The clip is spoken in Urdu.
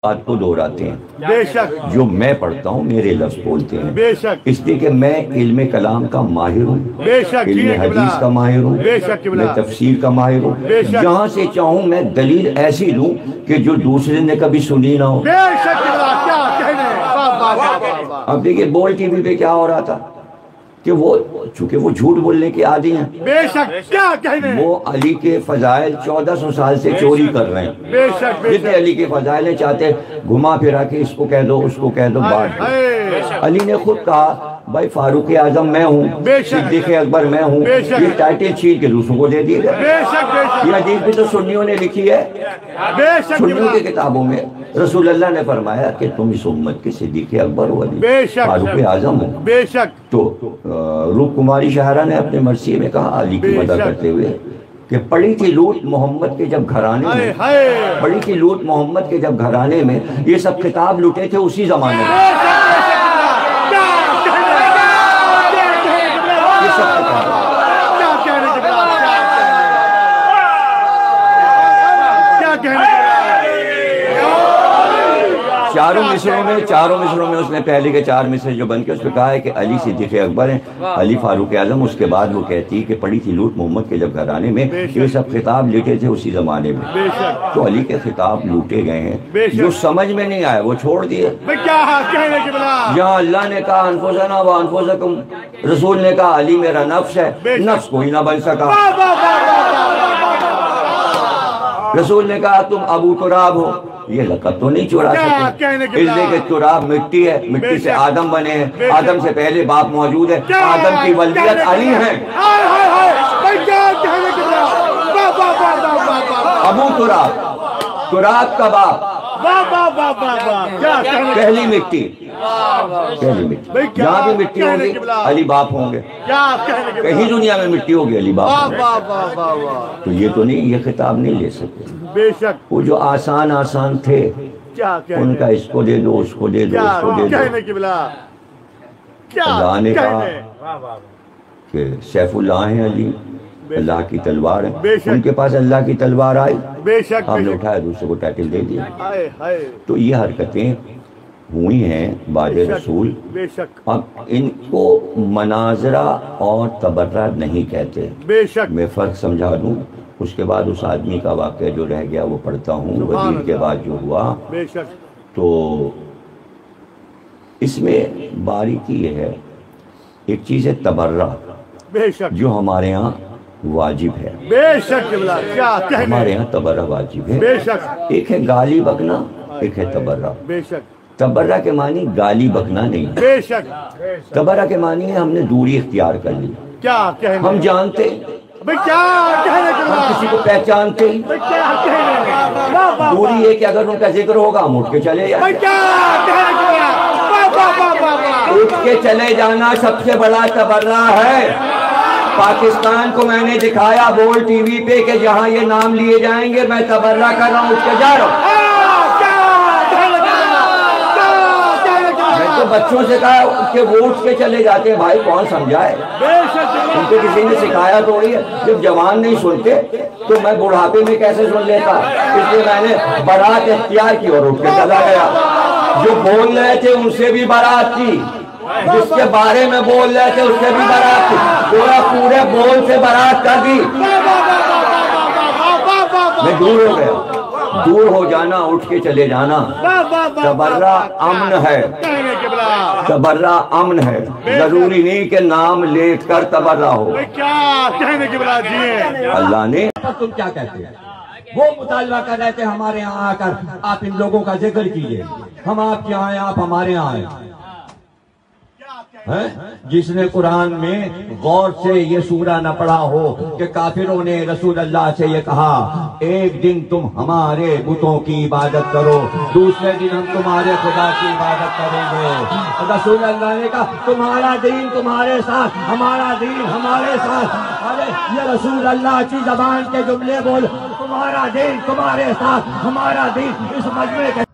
بات کو دہراتے ہیں، بے شک جو میں پڑھتا ہوں میرے لفظ بولتے ہیں، بے شک اس لیے کہ میں علم کلام کا ماہر ہوں، بے شک علم حدیث کا ماہر ہوں، بے شک میں تفسیر کا ماہر ہوں، بے شک جہاں سے چاہوں میں دلیل ایسی دوں کہ جو دوسرے نے کبھی سنی نہ ہو۔ بے شک کیا کہنے اب دیکھیں بول ٹی وی پہ کیا ہو رہا تھا کہ وہ چونکہ وہ جھوٹ بولنے کے عادی ہیں، بے شک کیا کہنے وہ علی کے فضائل 1400 سال سے چوری کر رہے ہیں۔ بے شک بے جتنے علی کے فضائل ہیں چاہتے گھما پھرا کے اس کو کہہ دو اس کو کہہ دو بات دو۔ علی نے خود کہا بھائی فاروق اعظم میں ہوں، بے شک صدیق اکبر میں ہوں، بے شک یہ ٹائٹل چھین کے دوسروں کو دے دیے گئے۔ بے شک یہ حدیث بھی تو سنیوں نے لکھی ہے، بے شک سنیوں کی کتابوں میں رسول اللہ نے فرمایا کہ تم اس امت کے صدیق اکبر ہو، علی بے شک فاروق اعظم ہو۔ بے شک تو روپ کماری شاہرہ نے اپنے مرثیے میں کہا علی کی مدح کرتے ہوئے کہ پڑی تھی لوٹ محمد کے جب گھرانے میں، پڑی تھی لوٹ محمد کے جب گھرانے میں، یہ سب خطاب لوٹے تھے اسی زمانے میں۔ یہ سب خطاب چاروں مصروں میں اس نے پہلے کے 4 مصرے جو بن کے اس پہ کہا ہے کہ علی صدیق اکبر ہیں، علی فاروق اعظم۔ اس کے بعد وہ کہتی کہ پڑی تھی لوٹ محمد کے جب گھرانے میں، یہ سب خطاب لکھے تھے اسی زمانے میں۔ تو علی کے خطاب لوٹے گئے ہیں، جو سمجھ میں نہیں آئے وہ چھوڑ دیے۔ جہاں اللہ نے کہا انفسنا و انفسکم، رسول نے کہا علی میرا نفس ہے، نفس کوئی نہ بن سکا۔ رسول نے کہا تم ابو تراب ہو، یہ لقب تو نہیں چورا سکتے، اس لیے کہ تراب مٹی ہے، مٹی سے آدم بنے ہیں، آدم سے پہلے باپ موجود ہے، آدم کی ولدیت علی ہے۔ ابو تراب، تراب کا باپ، پہلی مٹی، پہلی مٹی، جہاں بھی مٹی ہوگی علی باپ ہوں گے، کہیں دنیا میں مٹی ہوگی علی باپ ہوں گے۔ تو یہ تو نہیں، یہ خطاب نہیں لے سکتے۔ بے شک وہ جو آسان آسان تھے ان کا اس کو دے دو اس کو دے دو اس کو دے دو۔ اللہ نے کہا کہ سیف اللہ ہیں علی، اللہ کی تلوار ہے، ان کے پاس اللہ کی تلوار آئی، ہم نے اٹھایا دوسرے کو ٹائٹل دے دیا۔ تو یہ حرکتیں ہوئی ہیں بعد رسول۔ اب ان کو مناظرہ اور تبرہ نہیں کہتے، میں فرق سمجھا دوں۔ اس کے بعد اس آدمی کا واقعہ جو رہ گیا وہ پڑھتا ہوں، وزیر کے بعد جو ہوا، تو اس میں باریکی یہ ہے، ایک چیز ہے تبرہ جو ہمارے ہاں واجب ہے، ہمارے ہاں تبرہ واجب ہے۔ ایک ہے گالی بکنا، ایک ہے تبرہ۔ تبرہ کے معنی گالی بکنا نہیں، تبرہ کے معنی ہے ہم نے دوری اختیار کر لی، ہم جانتے ہم کسی کو پہچانتے ہی، دوری ہے کہ اگر ان کا ذکر ہوگا ہم اٹھ کے چلے جائیں، اٹھ کے چلے جانا سب سے بڑا تبرہ ہے۔ پاکستان کو میں نے دکھایا بول ٹی وی پہ کہ جہاں یہ نام لیے جائیں گے میں تبرہ کر رہا ہوں، اٹھ کے جا رہا ہوں۔ میں تو بچوں سے کہا کہ وہ اٹھ کے چلے جاتے ہیں، بھائی کون سمجھائے، ان کو کسی نے سکھایا تو وہی ہے۔ جب جوان نہیں سنتے تو میں بڑھاپے میں کیسے سن لیتا، اس لیے میں نے برات اختیار کی اور اٹھ کے چلا گیا۔ جو بول رہے تھے ان سے بھی برات کی، جس کے بارے میں بول رہے تھے اس سے بھی برات کی، پورے بول سے برات کر دی۔ میں دور ہو گیا، دور ہو جانا، اٹھ کے چلے جانا تبرہ امن ہے، تبرہ امن ہے، ضروری نہیں کہ نام لیٹ کر تبرہ ہو۔ اللہ نے تم کیا کہتے ہیں؟ وہ مطالبہ کر رہے تھے ہمارے یہاں آ کر آپ ان لوگوں کا ذکر کیجئے، ہم آپ کے یہاں ہیں آپ ہمارے یہاں آئے۔ جس نے قرآن میں غور سے یہ سورہ نہ پڑھا ہو کہ کافروں نے رسول اللہ سے یہ کہا ایک دن تم ہمارے بتوں کی عبادت کرو، دوسرے دن ہم تمہارے خدا کی عبادت کریں گے۔ رسول اللہ نے کہا تمہارا دین تمہارے ساتھ، ہمارا دین ہمارے ساتھ۔ ارے یہ رسول اللہ کی زبان کے جملے بول، تمہارا دین تمہارے ساتھ، ہمارا دین اس مجمع کے